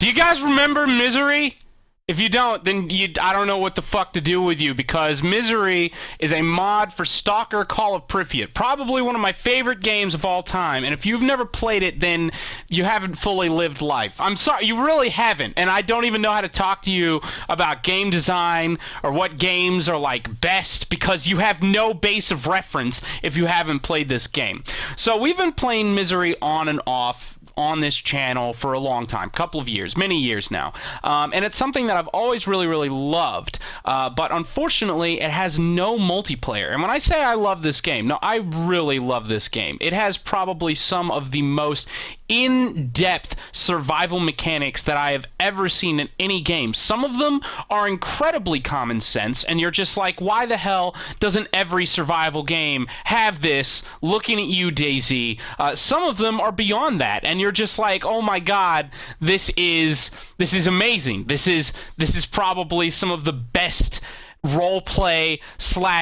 you guys remember Misery? If you don't, then I don't know what the fuck to do with you, because Misery is a mod for S.T.A.L.K.E.R Call of Pripyat. Probably one of my favorite games of all time, and if you've never played it, then you haven't fully lived life. I'm sorry, you really haven't, and I don't even know how to talk to you about game design or what games are, like, best, because you have no base of reference if you haven't played this game. So we've been playing Misery on and off on this channel for a long time, couple of years, many years now, and it's something that I've always really loved, but unfortunately it has no multiplayer. And when I say I love this game, no, I really love this game. It has probably some of the most in-depth survival mechanics that I have ever seen in any game. Some of them are incredibly common sense, and you're just like, why the hell doesn't every survival game have this? Looking at you, Daisy. Some of them are beyond that, and you're just like, oh my god, this is amazing. This is probably some of the best roleplay /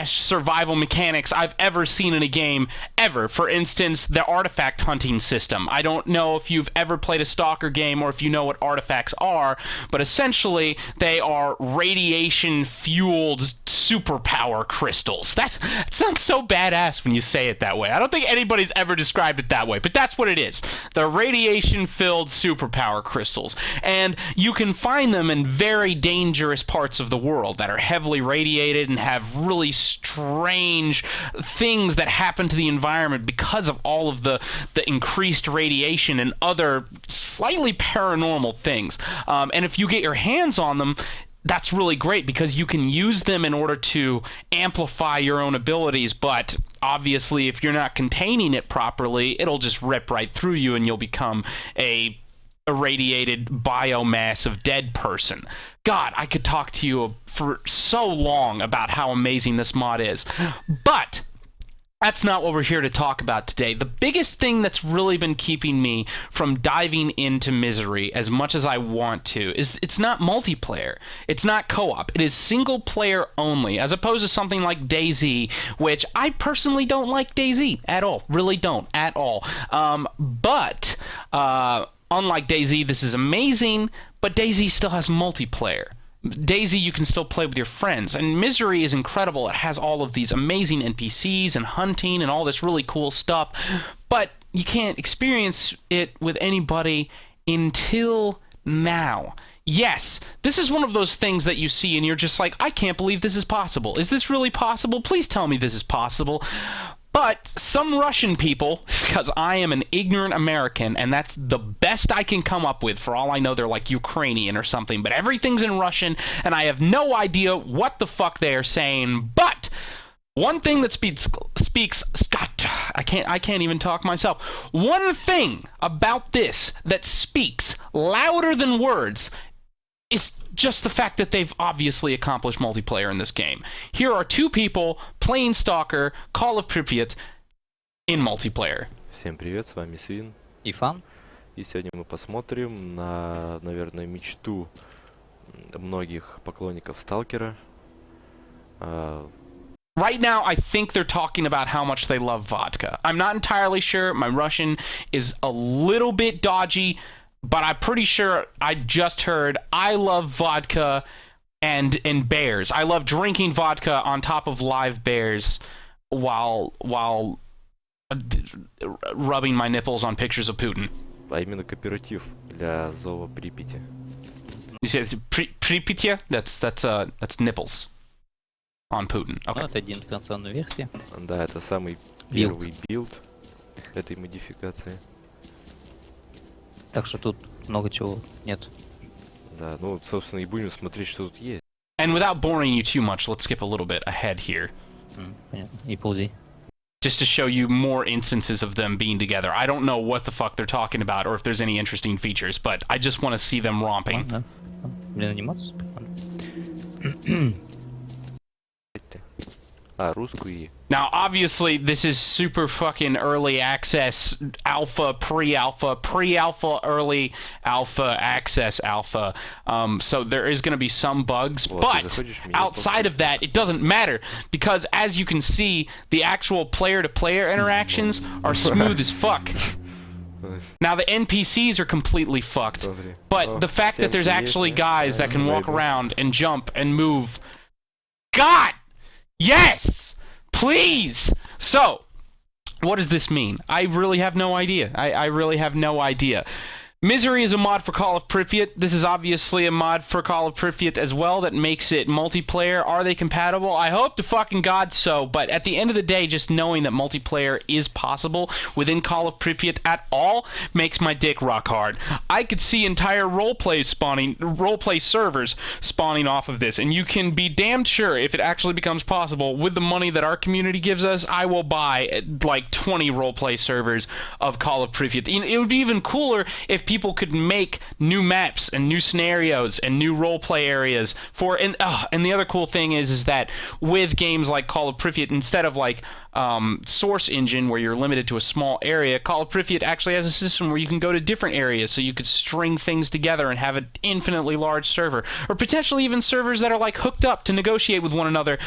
survival mechanics I've ever seen in a game ever. For instance, the artifact hunting system. I don't know if you've ever played a S.T.A.L.K.E.R game or if you know what artifacts are, but essentially they are radiation fueled superpower crystals. That sounds so badass when you say it that way. I don't think anybody's ever described it that way, but that's what it is. They're radiation filled superpower crystals, and you can find them in very dangerous parts of the world that are heavily radiated and have really strange things that happen to the environment because of all of the increased radiation and other slightly paranormal things. And if you get your hands on them, that's really great because you can use them in order to amplify your own abilities, but obviously if you're not containing it properly, it'll just rip right through you and you'll become a irradiated biomass of dead person. God, I could talk to you for so long about how amazing this mod is. But that's not what we're here to talk about today. The biggest thing that's really been keeping me from diving into Misery as much as I want to is it's not multiplayer. It's not co-op. It is single player only, as opposed to something like DayZ, which I personally don't like DayZ at all. Really don't at all. But unlike DayZ, this is amazing, but DayZ still has multiplayer. DayZ you can still play with your friends, and Misery is incredible. It has all of these amazing NPCs and hunting and all this really cool stuff, but you can't experience it with anybody until now. Yes, this is one of those things that you see and you're just like, I can't believe this is possible. Is this really possible? Please tell me this is possible. But some Russian people, because I am an ignorant American, and that's the best I can come up with. For all I know, they're like Ukrainian or something, but everything's in Russian, and I have no idea what the fuck they are saying. But one thing that speaks I can't even talk myself. One thing about this that speaks louder than words is just the fact that they've obviously accomplished multiplayer in this game. Here are two people playing S.T.A.L.K.E.R Call of Pripyat in multiplayer. Всем привет, с вами Свин. И Фан. И сегодня мы посмотрим на, наверное, мечту многих поклонников S.T.A.L.K.E.R. Right now, I think they're talking about how much they love vodka. I'm not entirely sure. My Russian is a little bit dodgy, but I'm pretty sure I just heard I love vodka and bears. I love drinking vodka on top of live bears while rubbing my nipples on pictures of Putin. А именно кооператив для зова Припяти. You said Pripyat? That's nipples on Putin. Okay. Ну, это демонстрационная версия. Да, это самый первый билд этой модификации. Так что тут много чего нет. Да, ну, собственно, и будем смотреть, что тут есть. And without boring you too much, let's skip a little bit ahead here. Понятно. И ползи. Just to show you more instances of them being together. I don't know what the fuck they're talking about or if there's any interesting features, but I just want to see them romping. Да. Блин, анимация прикольно. Русскую. Now, obviously, this is super fucking early access, alpha, pre-alpha, early alpha, access alpha. So there is going to be some bugs, but outside of that, it doesn't matter because, as you can see, the actual player-to-player interactions are smooth as fuck. Now the NPCs are completely fucked, Смотри. but О, the fact that there's семки есть, actually да? guys that can walk Найду. around and jump and move. God! Yes! Please! So, what does this mean? I really have no idea. I really have no idea. Misery is a mod for Call of Pripyat. This is obviously a mod for Call of Pripyat as well that makes it multiplayer. Are they compatible? I hope to fucking God so, but at the end of the day, just knowing that multiplayer is possible within Call of Pripyat at all makes my dick rock hard. I could see entire roleplay servers spawning off of this, and you can be damned sure if it actually becomes possible with the money that our community gives us, I will buy like 20 roleplay servers of Call of Pripyat. It would be even cooler if people could make new maps and new scenarios and new roleplay areas for and the other cool thing is that with games like Call of Pripyat, instead of like Source Engine where you're limited to a small area, Call of Pripyat actually has a system where you can go to different areas, so you could string things together and have an infinitely large server, or potentially even servers that are like hooked up to negotiate with one another,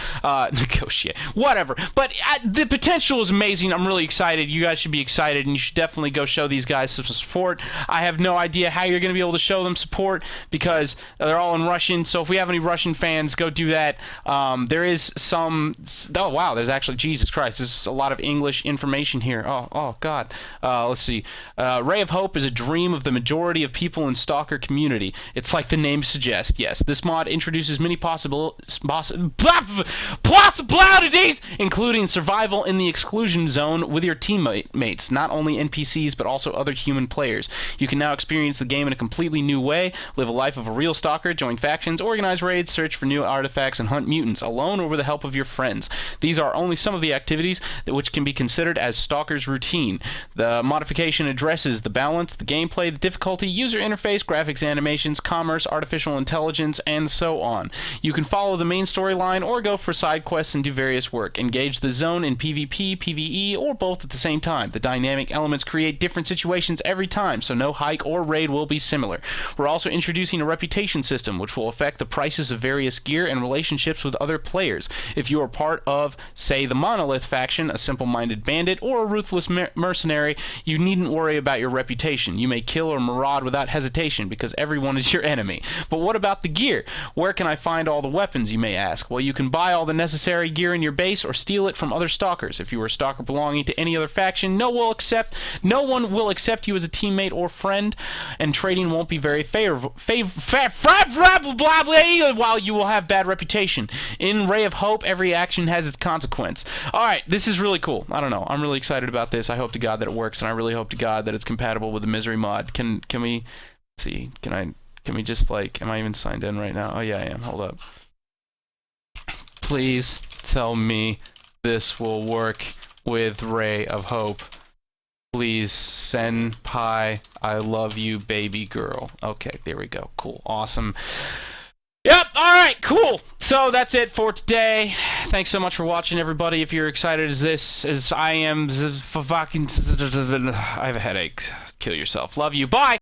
whatever. But the potential is amazing. I'm really excited. You guys should be excited, and you should definitely go show these guys some support. I have no idea how you're going to be able to show them support because they're all in Russian, so if we have any Russian fans, go do that. There is some... Oh, wow, there's actually... Jesus Christ, there's a lot of English information here. Oh God. Let's see. Ray of Hope is a dream of the majority of people in S.T.A.L.K.E.R community. It's like the name suggests. Yes, this mod introduces many possibilities, including survival in the exclusion zone with your teammates, not only NPCs, but also other human players. You can now experience the game in a completely new way, live a life of a real stalker, join factions, organize raids, search for new artifacts, and hunt mutants, alone or with the help of your friends. These are only some of the activities which can be considered as Stalker's routine. The modification addresses the balance, the gameplay, the difficulty, user interface, graphics, animations, commerce, artificial intelligence, and so on. You can follow the main storyline or go for side quests and do various work. Engage the zone in PvP, PvE, or both at the same time. The dynamic elements create different situations every time, so no hike or raid will be similar. We're also introducing a reputation system, which will affect the prices of various gear and relationships with other players. If you are part of, say, the Monolith faction, a simple-minded bandit, or a ruthless mercenary, you needn't worry about your reputation. You may kill or maraud without hesitation, because everyone is your enemy. But what about the gear? Where can I find all the weapons, you may ask? Well, you can buy all the necessary gear in your base, or steal it from other stalkers. If you are a stalker belonging to any other faction, no one will accept you as a teammate or friend, and trading won't be very favorable, while you will have bad reputation. In Ray of Hope, every action has its consequence. Alright, this is really cool. I don't know. I'm really excited about this. I hope to God that it works, and I really hope to God that it's compatible with the Misery mod. Can we... Let's see. Can we just, like... Am I even signed in right now? Oh, yeah, I am. Hold up. Please tell me this will work with Ray of Hope. Please, senpai, I love you, baby girl. Okay, there we go. Cool. Awesome. Yep, alright, cool. So that's it for today. Thanks so much for watching, everybody. If you're excited as I am, fucking... I have a headache. Kill yourself. Love you. Bye!